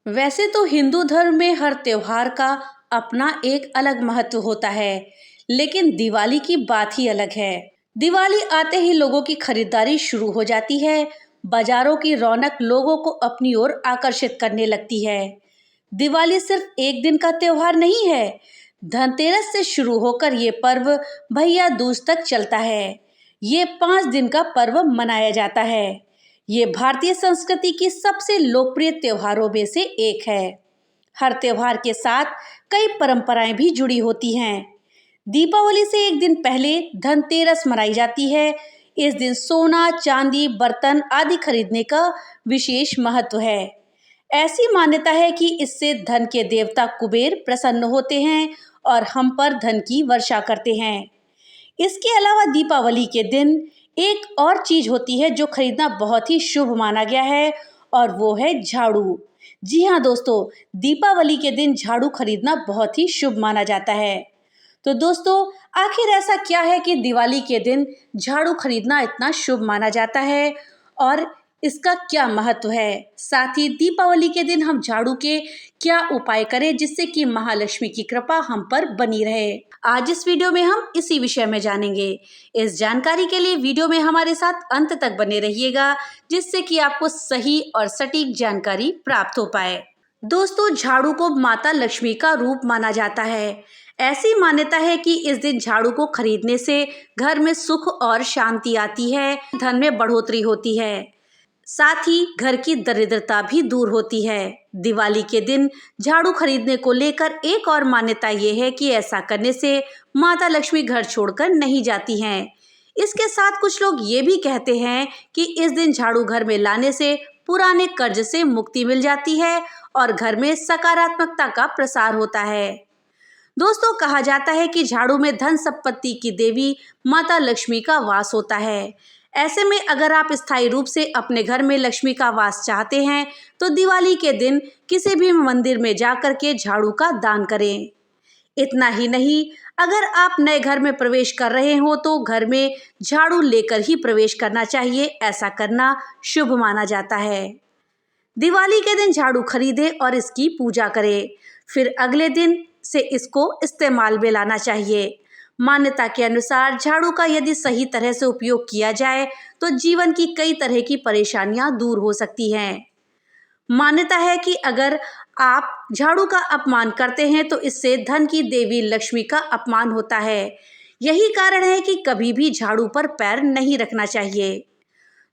वैसे तो हिंदू धर्म में हर त्योहार का अपना एक अलग महत्व होता है, लेकिन दिवाली की बात ही अलग है। दिवाली आते ही लोगों की खरीदारी शुरू हो जाती है। बाजारों की रौनक लोगों को अपनी ओर आकर्षित करने लगती है। दिवाली सिर्फ एक दिन का त्योहार नहीं है। धनतेरस से शुरू होकर ये पर्व भैया दूज तक चलता है। ये 5 दिन का पर्व मनाया जाता है। ये भारतीय संस्कृति की सबसे लोकप्रिय त्योहारों में से एक है। हर त्योहार के साथ कई परंपराएं भी जुड़ी होती हैं। दीपावली से एक दिन पहले धनतेरस मनाई जाती है। इस दिन सोना, चांदी, बर्तन आदि खरीदने का विशेष महत्व है। ऐसी मान्यता है कि इससे धन के देवता कुबेर प्रसन्न होते हैं और हम पर धन की वर्षा करते हैं। इसके अलावा दीपावली के दिन एक और चीज होती है जो खरीदना बहुत ही शुभ माना गया है, और वो है झाड़ू। जी हाँ दोस्तों, दीपावली के दिन झाड़ू खरीदना बहुत ही शुभ माना जाता है। तो दोस्तों, आखिर ऐसा क्या है कि दिवाली के दिन झाड़ू खरीदना इतना शुभ माना जाता है और इसका क्या महत्व है? साथ ही दीपावली के दिन हम झाड़ू के क्या उपाय करें जिससे कि महालक्ष्मी की कृपा हम पर बनी रहे? आज इस वीडियो में हम इसी विषय में जानेंगे। इस जानकारी के लिए वीडियो में हमारे साथ अंत तक बने रहिएगा, जिससे कि आपको सही और सटीक जानकारी प्राप्त हो पाए। दोस्तों, झाड़ू को माता लक्ष्मी का रूप माना जाता है। ऐसी मान्यता है कि इस दिन झाड़ू को खरीदने से घर में सुख और शांति आती है, धन में बढ़ोतरी होती है, साथ ही घर की दरिद्रता भी दूर होती है। दिवाली के दिन झाड़ू खरीदने को लेकर एक और मान्यता ये है कि ऐसा करने से माता लक्ष्मी घर छोड़कर नहीं जाती हैं। इसके साथ कुछ लोग ये भी कहते हैं कि इस दिन झाड़ू घर में लाने से पुराने कर्ज से मुक्ति मिल जाती है और घर में सकारात्मकता का प्रसार होता है। दोस्तों, कहा जाता है कि झाड़ू में धन संपत्ति की देवी माता लक्ष्मी का वास होता है। ऐसे में अगर आप स्थायी रूप से अपने घर में लक्ष्मी का वास चाहते हैं तो दिवाली के दिन किसी भी मंदिर में जाकर के झाड़ू का दान करें। इतना ही नहीं, अगर आप नए घर में प्रवेश कर रहे हो तो घर में झाड़ू लेकर ही प्रवेश करना चाहिए। ऐसा करना शुभ माना जाता है। दिवाली के दिन झाड़ू खरीदें और इसकी पूजा करें, फिर अगले दिन से इसको इस्तेमाल में लाना चाहिए। मान्यता के अनुसार झाड़ू का यदि सही तरह से उपयोग किया जाए तो जीवन की कई तरह की परेशानियां दूर हो सकती हैं। मान्यता है कि अगर आप झाड़ू का अपमान करते हैं तो इससे धन की देवी लक्ष्मी का अपमान होता है। यही कारण है कि कभी भी झाड़ू पर पैर नहीं रखना चाहिए।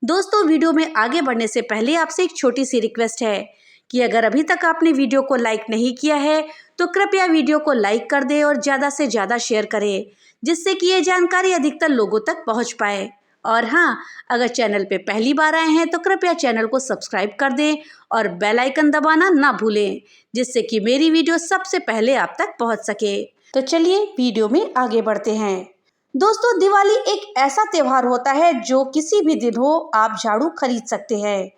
दोस्तों, वीडियो में आगे बढ़ने से पहले आपसे एक छोटी सी रिक्वेस्ट है कि अगर अभी तक आपने वीडियो को लाइक नहीं किया है तो कृपया वीडियो को लाइक कर दें और ज़्यादा से ज़्यादा शेयर करें, जिससे कि ये जानकारी अधिकतर लोगों तक पहुंच पाए। और हाँ, अगर चैनल पे पहली बार आए हैं तो कृपया चैनल को सब्सक्राइब कर दें और बेल आइकन दबाना ना भूलें, जिससे कि मेरी वीडियो सबसे पहले आप तक पहुंच सके। तो चलिए वीडियो में आगे बढ़ते हैं। दोस्तों, दिवाली एक ऐसा त्योहार होता है जो किसी भी दिन हो आप झाड़ू खरीद सकते हैं,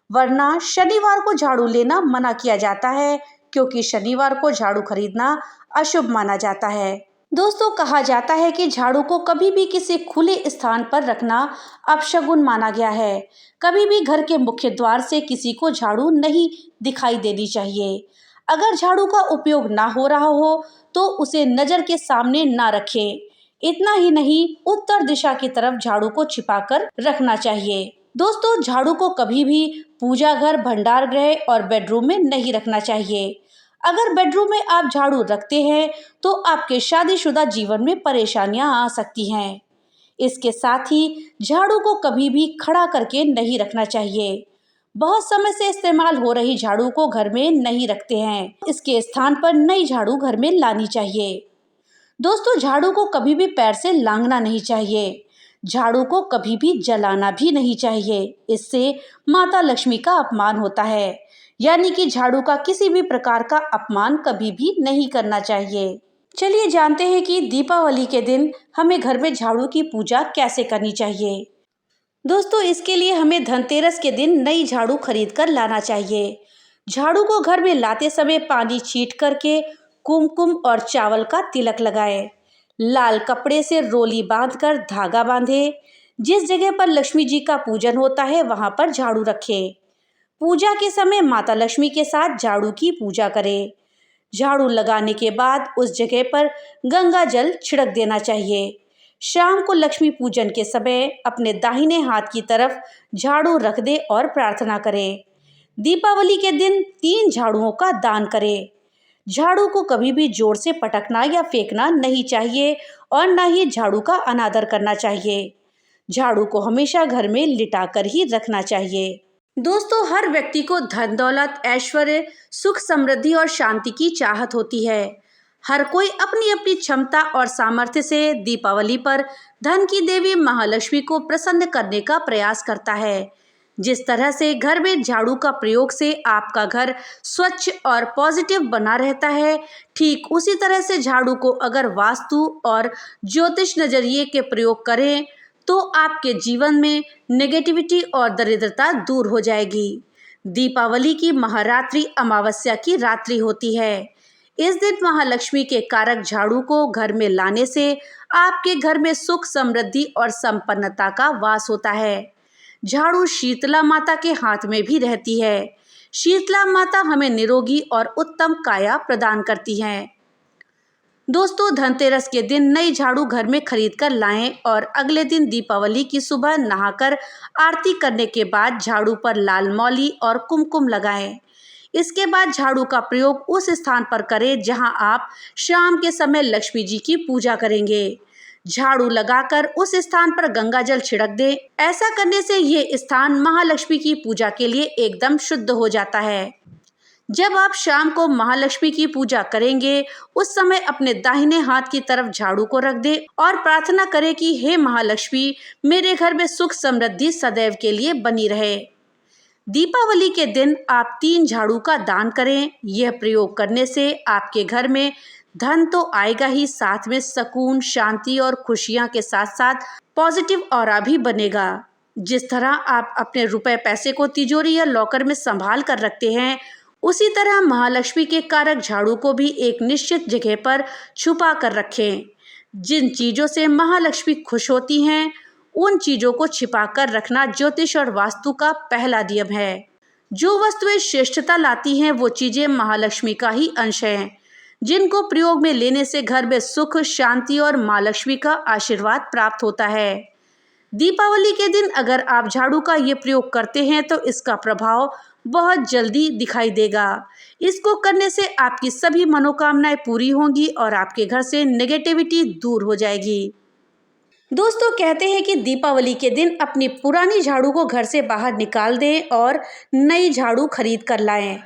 वरना शनिवार को झाड़ू लेना मना किया जाता है, क्योंकि शनिवार को झाड़ू खरीदना अशुभ माना जाता है। दोस्तों, कहा जाता है कि झाड़ू को कभी भी किसी खुले स्थान पर रखना अपशगुन माना गया है। कभी भी घर के मुख्य द्वार से किसी को झाड़ू नहीं दिखाई देनी चाहिए। अगर झाड़ू का उपयोग ना हो रहा हो तो उसे नजर के सामने ना रखें। इतना ही नहीं, उत्तर दिशा की तरफ झाड़ू को छिपाकर रखना चाहिए। दोस्तों, झाड़ू को कभी भी पूजा घर, भंडार गृह और बेडरूम में नहीं रखना चाहिए। अगर बेडरूम में आप झाड़ू रखते हैं तो आपके शादीशुदा जीवन में परेशानियां आ सकती हैं। इसके साथ ही झाड़ू को कभी भी खड़ा करके नहीं रखना चाहिए। बहुत समय से इस्तेमाल हो रही झाड़ू को घर में नहीं रखते हैं। इसके स्थान पर नई झाड़ू घर में लानी चाहिए। दोस्तों, झाड़ू को कभी भी पैर से लांघना नहीं चाहिए। झाड़ू को कभी भी जलाना भी नहीं चाहिए। इससे माता लक्ष्मी का अपमान होता है। यानी कि झाड़ू का किसी भी प्रकार का अपमान कभी भी नहीं करना चाहिए। चलिए जानते हैं कि दीपावली के दिन हमें घर में झाड़ू की पूजा कैसे करनी चाहिए। दोस्तों, इसके लिए हमें धनतेरस के दिन नई झाड़ू खरीद कर लाना चाहिए। झाड़ू को घर में लाते समय पानी छीट करके कुमकुम और चावल का तिलक लगाएं। लाल कपड़े से रोली बांधकर धागा बांधे। जिस जगह पर लक्ष्मी जी का पूजन होता है वहां पर झाड़ू रखें। पूजा के समय माता लक्ष्मी के साथ झाड़ू की पूजा करें। झाड़ू लगाने के बाद उस जगह पर गंगा जल छिड़क देना चाहिए। शाम को लक्ष्मी पूजन के समय अपने दाहिने हाथ की तरफ झाड़ू रख दे और प्रार्थना करें। दीपावली के दिन 3 झाड़ुओं का दान करें। झाड़ू को कभी भी जोर से पटकना या फेंकना नहीं चाहिए और ना ही झाड़ू का अनादर करना चाहिए। झाड़ू को हमेशा घर में लिटा कर ही रखना चाहिए। दोस्तों, हर व्यक्ति को धन दौलत, ऐश्वर्य, सुख समृद्धि और शांति की चाहत होती है। हर कोई अपनी अपनी क्षमता और सामर्थ्य से दीपावली पर धन की देवी महालक्ष्मी को प्रसन्न करने का प्रयास करता है। जिस तरह से घर में झाड़ू का प्रयोग से आपका घर स्वच्छ और पॉजिटिव बना रहता है, ठीक उसी तरह से झाड़ू को अगर वास्तु और ज्योतिष नजरिए के प्रयोग करें तो आपके जीवन में नेगेटिविटी और दरिद्रता दूर हो जाएगी। दीपावली की महारात्रि अमावस्या की रात्रि होती है। इस दिन महालक्ष्मी के कारक झाड़ू को घर में लाने से आपके घर में सुख, समृद्धि और संपन्नता का वास होता है। झाड़ू शीतला माता के हाथ में भी रहती है। शीतला माता हमें निरोगी और उत्तम काया प्रदान करती हैं। दोस्तों, धनतेरस के दिन नई झाड़ू घर में खरीद कर लाएं और अगले दिन दीपावली की सुबह नहाकर आरती करने के बाद झाड़ू पर लाल मौली और कुमकुम लगाएं। इसके बाद झाड़ू का प्रयोग उस स्थान पर करें जहां आप शाम के समय लक्ष्मी जी की पूजा करेंगे। झाड़ू लगाकर उस स्थान पर गंगा जल छिड़क दें। ऐसा करने से ये स्थान महालक्ष्मी की पूजा के लिए एकदम शुद्ध हो जाता है। जब आप शाम को महालक्ष्मी की पूजा करेंगे, उस समय अपने दाहिने हाथ की तरफ झाड़ू को रख दें और प्रार्थना करें कि हे महालक्ष्मी, मेरे घर में सुख समृद्धि सदैव के लिए बनी रहे। दीपावली के दिन आप 3 झाड़ू का दान करें। यह प्रयोग करने से आपके घर में धन तो आएगा ही, साथ में सुकून, शांति और खुशियां के साथ साथ पॉजिटिव ऑरा भी बनेगा। जिस तरह आप अपने रुपए पैसे को तिजोरी या लॉकर में संभाल कर रखते हैं, उसी तरह महालक्ष्मी के कारक झाड़ू को भी एक निश्चित जगह पर छुपा कर रखें। जिन चीज़ों से महालक्ष्मी खुश होती हैं, उन चीज़ों को छिपा कर रखना ज्योतिष और वास्तु का पहला नियम है। जो वस्तुएं श्रेष्ठता लाती हैं, वो चीज़ें महालक्ष्मी का ही अंश हैं, जिनको प्रयोग में लेने से घर में सुख, शांति और माँ लक्ष्मी का आशीर्वाद प्राप्त होता है। दीपावली के दिन अगर आप झाड़ू का ये प्रयोग करते हैं तो इसका प्रभाव बहुत जल्दी दिखाई देगा। इसको करने से आपकी सभी मनोकामनाएं पूरी होंगी और आपके घर से नेगेटिविटी दूर हो जाएगी। दोस्तों, कहते हैं कि दीपावली के दिन अपनी पुरानी झाड़ू को घर से बाहर निकाल दें और नई झाड़ू खरीद कर लाएं।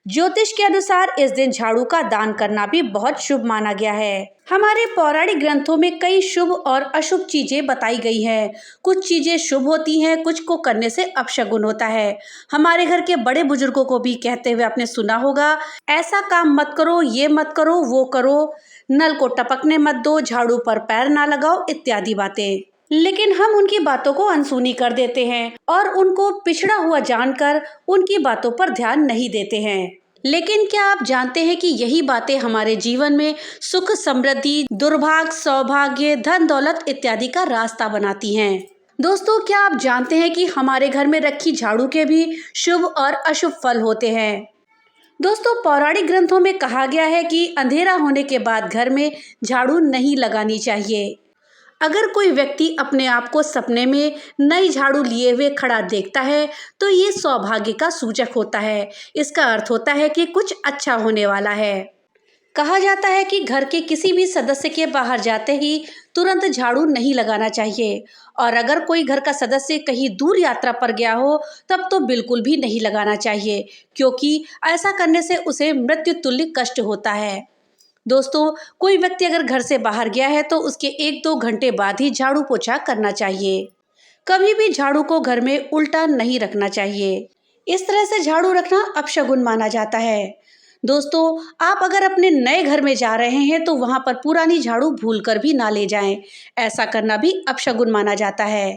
ज्योतिष के अनुसार इस दिन झाड़ू का दान करना भी बहुत शुभ माना गया है। हमारे पौराणिक ग्रंथों में कई शुभ और अशुभ चीजें बताई गई हैं। कुछ चीजें शुभ होती हैं, कुछ को करने से अपशगुन होता है। हमारे घर के बड़े बुजुर्गों को भी कहते हुए आपने सुना होगा, ऐसा काम मत करो, ये मत करो, वो करो, नल को टपकने मत दो, झाड़ू पर पैर ना लगाओ, इत्यादि बातें। लेकिन हम उनकी बातों को अनसुनी कर देते हैं और उनको पिछड़ा हुआ जानकर उनकी बातों पर ध्यान नहीं देते हैं। लेकिन क्या आप जानते हैं कि यही बातें हमारे जीवन में सुख, समृद्धि, दुर्भाग्य, सौभाग्य, धन दौलत इत्यादि का रास्ता बनाती हैं। दोस्तों, क्या आप जानते हैं कि हमारे घर में रखी झाड़ू के भी शुभ और अशुभ फल होते हैं। दोस्तों, पौराणिक ग्रंथों में कहा गया है कि अंधेरा होने के बाद घर में झाड़ू नहीं लगानी चाहिए। अगर कोई व्यक्ति अपने आप को सपने में नई झाड़ू लिए हुए खड़ा देखता है तो ये सौभाग्य का सूचक होता है। इसका अर्थ होता है कि कुछ अच्छा होने वाला है। कहा जाता है कि घर के किसी भी सदस्य के बाहर जाते ही तुरंत झाड़ू नहीं लगाना चाहिए और अगर कोई घर का सदस्य कहीं दूर यात्रा पर गया हो तब तो बिल्कुल भी नहीं लगाना चाहिए, क्योंकि ऐसा करने से उसे मृत्यु तुल्य कष्ट होता है। दोस्तों, कोई व्यक्ति अगर घर से बाहर गया है तो उसके 1-2 घंटे बाद ही झाड़ू पोछा करना चाहिए। कभी भी झाड़ू को घर में उल्टा नहीं रखना चाहिए। इस तरह से झाड़ू रखना अपशगुन माना जाता है। दोस्तों, आप अगर अपने नए घर में जा रहे हैं तो वहां पर पुरानी झाड़ू भूलकर भी ना ले जाएं। ऐसा करना भी अपशगुन माना जाता है।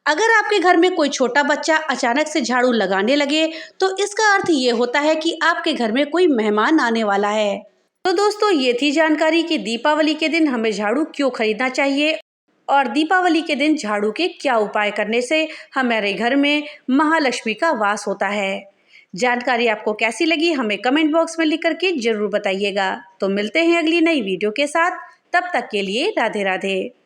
अगर आपके घर में कोई छोटा बच्चा अचानक से झाड़ू लगाने लगे तो इसका अर्थ ये होता है कि आपके घर में कोई मेहमान आने वाला है। तो दोस्तों, ये थी जानकारी कि दीपावली के दिन हमें झाड़ू क्यों खरीदना चाहिए और दीपावली के दिन झाड़ू के क्या उपाय करने से हमारे घर में महालक्ष्मी का वास होता है। जानकारी आपको कैसी लगी हमें कमेंट बॉक्स में लिख करके जरूर बताइएगा। तो मिलते हैं अगली नई वीडियो के साथ, तब तक के लिए राधे राधे।